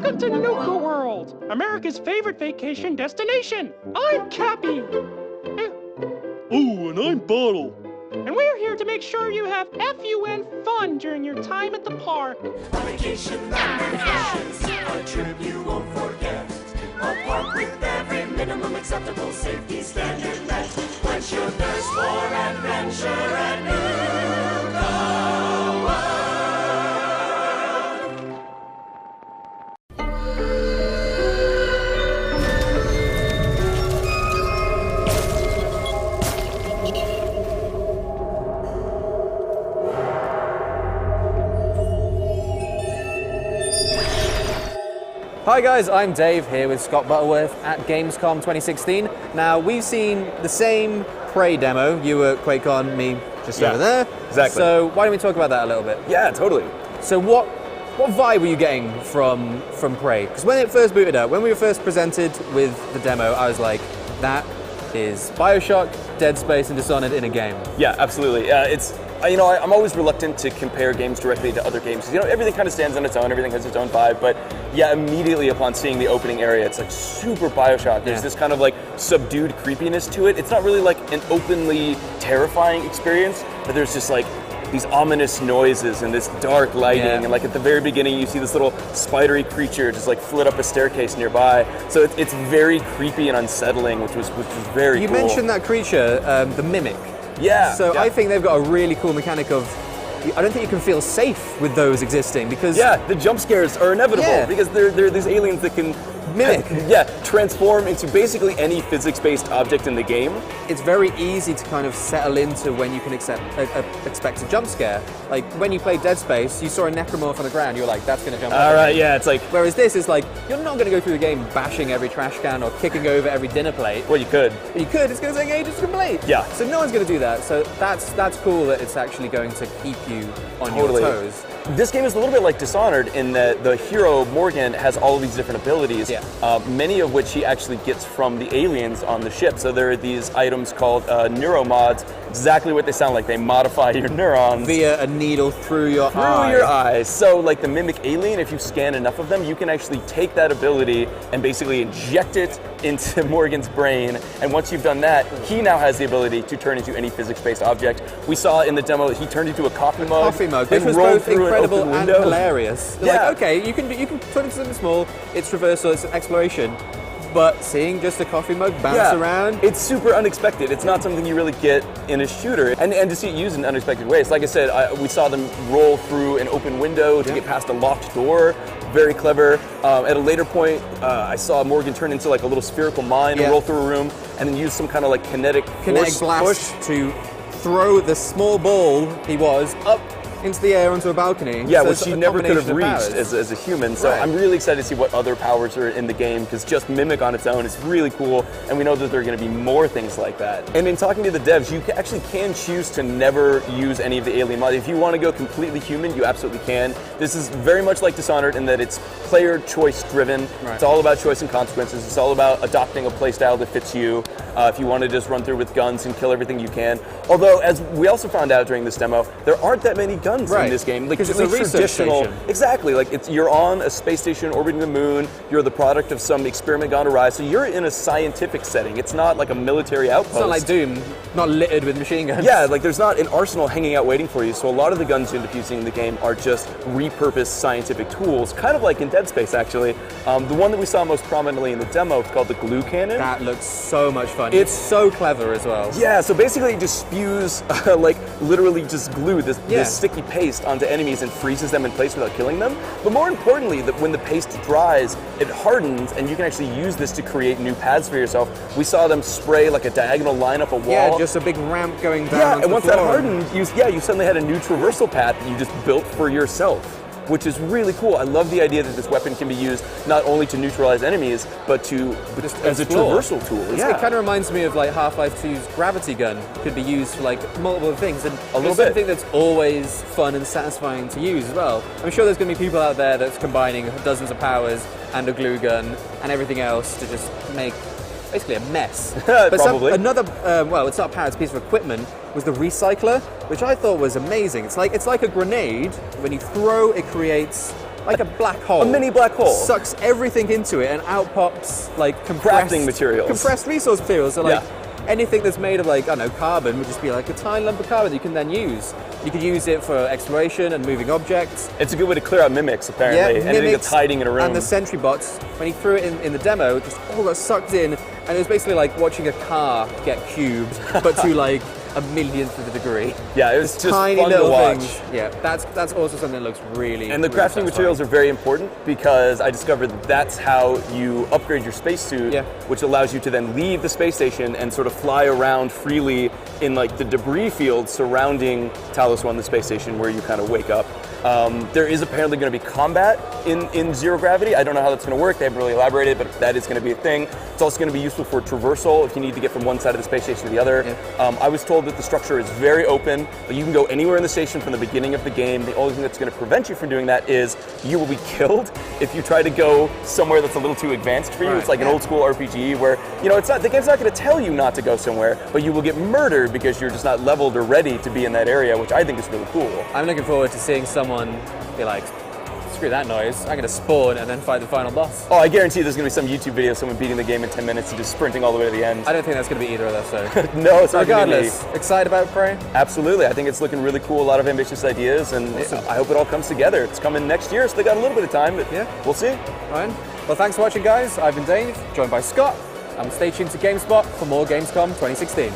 Welcome to Nuka World, America's favorite vacation destination. I'm Cappy. Oh, and I'm Bottle. And we're here to make sure you have FUN fun during your time at the park. A vacation that vacations, a trip you won't forget. A park with every minimum acceptable safety standard met. Quench your thirst for adventure at Nuka World. Hi guys, I'm Dave here with Scott Butterworth at Gamescom 2016. Now we've seen the same Prey demo. You were at QuakeCon, me just over there. Exactly. So why don't we talk about that a little bit? Yeah, totally. So what vibe were you getting from Prey? Because when it first booted up, when we were first presented with the demo, I was like, that is BioShock, Dead Space, and Dishonored in a game. Yeah, absolutely. I'm always reluctant to compare games directly to other games. Everything kind of stands on its own, everything has its own vibe, but yeah, immediately upon seeing the opening area, it's like super BioShock. There's this kind of like subdued creepiness to it. It's not really like an openly terrifying experience, but there's just like these ominous noises and this dark lighting, and like at the very beginning you see this little spidery creature just like flit up a staircase nearby. So it's very creepy and unsettling, which was very cool. You mentioned that creature, the Mimic. Yeah. So I think they've got a really cool mechanic of, I don't think you can feel safe with those existing because... Yeah, the jump scares are inevitable because they're these aliens that can mimic. Transform into basically any physics-based object in the game. It's very easy to kind of settle into when you can expect a jump scare. Like when you played Dead Space, you saw a necromorph on the ground, you were like, that's going to jump All right, yeah, it's like... Whereas this is like, you're not going to go through the game bashing every trash can or kicking over every dinner plate. Well, you could. You could, it's going to take ages to complete. Yeah. So no one's going to do that. So that's cool that it's actually going to keep you on your toes. This game is a little bit like Dishonored in that the hero, Morgan, has all of these different abilities, many of which he actually gets from the aliens on the ship. So there are these items called neuromods, exactly what they sound like. They modify your neurons. Via a needle through your eyes. So like the Mimic alien, if you scan enough of them, you can actually take that ability and basically inject it into Morgan's brain. And once you've done that, he now has the ability to turn into any physics-based object. We saw in the demo that he turned into a coffee mug. Which was both incredible and hilarious. Like, okay, you can turn into something small, it's traversal, it's exploration, but seeing just a coffee mug bounce around... It's super unexpected. It's not something you really get in a shooter. And to see it used in unexpected ways. Like I said, we saw them roll through an open window to get past a locked door. Very clever. At a later point, I saw Morgan turn into like a little spherical mine and roll through a room, and then use some kind of like kinetic blast to throw the small ball he was up into the air onto a balcony. Yeah, which you never could have reached as a human. So I'm really excited to see what other powers are in the game, because just Mimic on its own is really cool, and we know that there are going to be more things like that. And in talking to the devs, you actually can choose to never use any of the alien mods. If you want to go completely human, you absolutely can. This is very much like Dishonored in that it's player choice driven. It's all about choice and consequences. It's all about adopting a playstyle that fits you. If you want to just run through with guns and kill everything you can. Although, as we also found out during this demo, there aren't that many guns in this game. Like, because it's a research station. Exactly. Like, you're on a space station orbiting the moon. You're the product of some experiment gone awry. So you're in a scientific setting. It's not like a military outpost. It's not like Doom, not littered with machine guns. Yeah, like there's not an arsenal hanging out waiting for you. So a lot of the guns you end up using in the game are just repurposed scientific tools, kind of like in Dead Space, actually. The one that we saw most prominently in the demo is called the glue cannon. That looks so much fun. It's so clever as well. Yeah, so basically it just spews, like literally just glue, this sticky paste onto enemies and freezes them in place without killing them. But more importantly, that when the paste dries, it hardens, and you can actually use this to create new paths for yourself. We saw them spray like a diagonal line up a wall. Yeah, just a big ramp going down. Yeah, and once that hardened, you suddenly had a new traversal path that you just built for yourself, which is really cool. I love the idea that this weapon can be used not only to neutralize enemies, but as a traversal tool. It kind of reminds me of like Half-Life 2's gravity gun. Could be used for like multiple things, and it's something that's always fun and satisfying to use as well. I'm sure there's going to be people out there that's combining dozens of powers and a glue gun and everything else to just make basically a mess. But probably. It's not power, it's a piece of equipment, was the recycler, which I thought was amazing. It's like a grenade. When you throw, it creates like a black hole. A mini black hole. Sucks everything into it, and out pops like crafting materials. Compressed resource materials. So like anything that's made of like, I don't know, carbon would just be like a tiny lump of carbon that you can then use. You could use it for exploration and moving objects. It's a good way to clear out mimics, apparently. Yeah, anything that's hiding in a room. And the sentry bots, when he threw it in the demo, it just all got sucked in, and it was basically like watching a car get cubed, but to like a millionth of the degree. Yeah, it was just tiny fun little to watch. things. Yeah, that's also something that looks really. And the really crafting satisfying. materials are very important because I discovered that that's how you upgrade your spacesuit, which allows you to then leave the space station and sort of fly around freely in like the debris field surrounding Talos 1, the space station, where you kind of wake up. There is apparently going to be combat in zero gravity. I don't know how that's going to work. They haven't really elaborated, but that is going to be a thing. It's also going to be useful for traversal if you need to get from one side of the space station to the other. I was told that the structure is very open, but you can go anywhere in the station from the beginning of the game. The only thing that's going to prevent you from doing that is you will be killed if you try to go somewhere that's a little too advanced for you. It's like an old school RPG where, you know, the game's not going to tell you not to go somewhere, but you will get murdered because you're just not leveled or ready to be in that area, which I think is really cool. I'm looking forward to seeing someone be like, screw that noise, I'm going to spawn and then fight the final boss. Oh, I guarantee there's going to be some YouTube video of someone beating the game in 10 minutes and just sprinting all the way to the end. I don't think that's going to be either of us, so. No, it's not going to be. Regardless, excited about Prey? Absolutely. I think it's looking really cool, a lot of ambitious ideas, and I hope it all comes together. It's coming next year, so they got a little bit of time, but we'll see. Ryan? Well, thanks for watching, guys. I've been Dave, joined by Scott, and stay tuned to GameSpot for more Gamescom 2016.